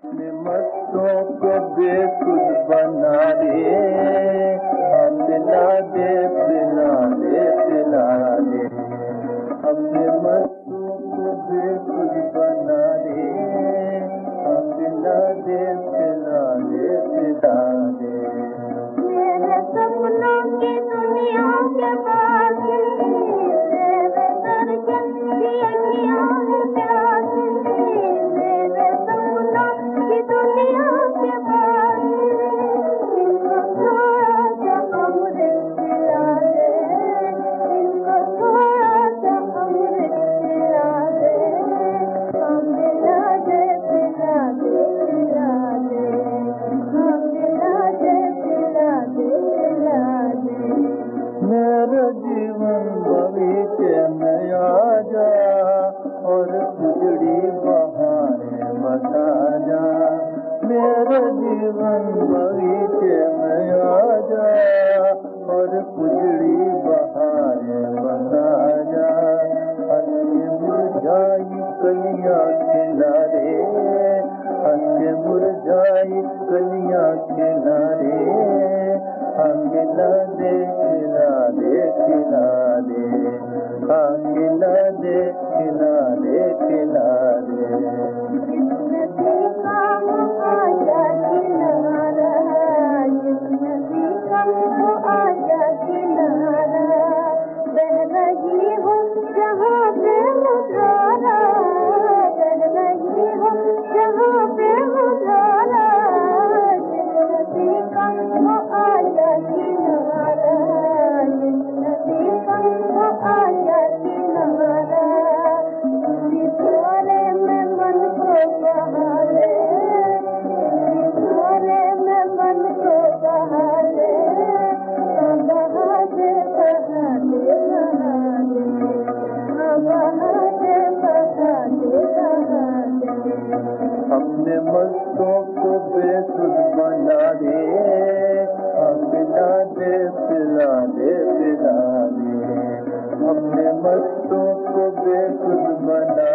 अपने मस्तों को बेखुद बना दे, पिला दे पिला दे पिला दे। अपने मस्तों को बेखुद बना दे, पिला दे पिला दे पिला दे। मेरे सपनों की दुनिया के पास मेरे दर्शन की अखियाँ है प्यासी। मेरे सपनों की दुनिया के पास इनको थोड़ा सा अमृत पिला दे, इनको थोड़ा सा अमृत पिला दे। हाँ पिला दे पिला दे पिला दे, हाँ पिला दे पिला दे पिला दे। मेरे जीवन बगीचे में आ जा और उजड़ी बहारें बता जा। मेरे जीवन बगीचे में आ जा और उजड़ी बहारें बता जा। हंसे मुरझाई कलियां खिला रे, हंसे मुरझाई कलियां खिला रे। खिला दे खिला दे खिला दे, खिला दे खिला दे खिला दे। जिसने देखा वो आजा किनारा, जिसने देखा वो आजा किनारा। बह रही हो जहाँ पे मुधारा, बह रही हो जहाँ पे मुधारा। जिसने देखा वो आजा किनारा, जिसने देखा वो आजा किनारा। इसी थोड़े में मन को बहा ले, इसी थोड़े में मन को बहा ले। बहा दे बहा दे बहा दे, बहा दे बहा दे बहा दे। अपने मस्तों को बेखुद बना दे, पिला दे पिला दे पिला दे। अपने मस्तों को बेखुद बना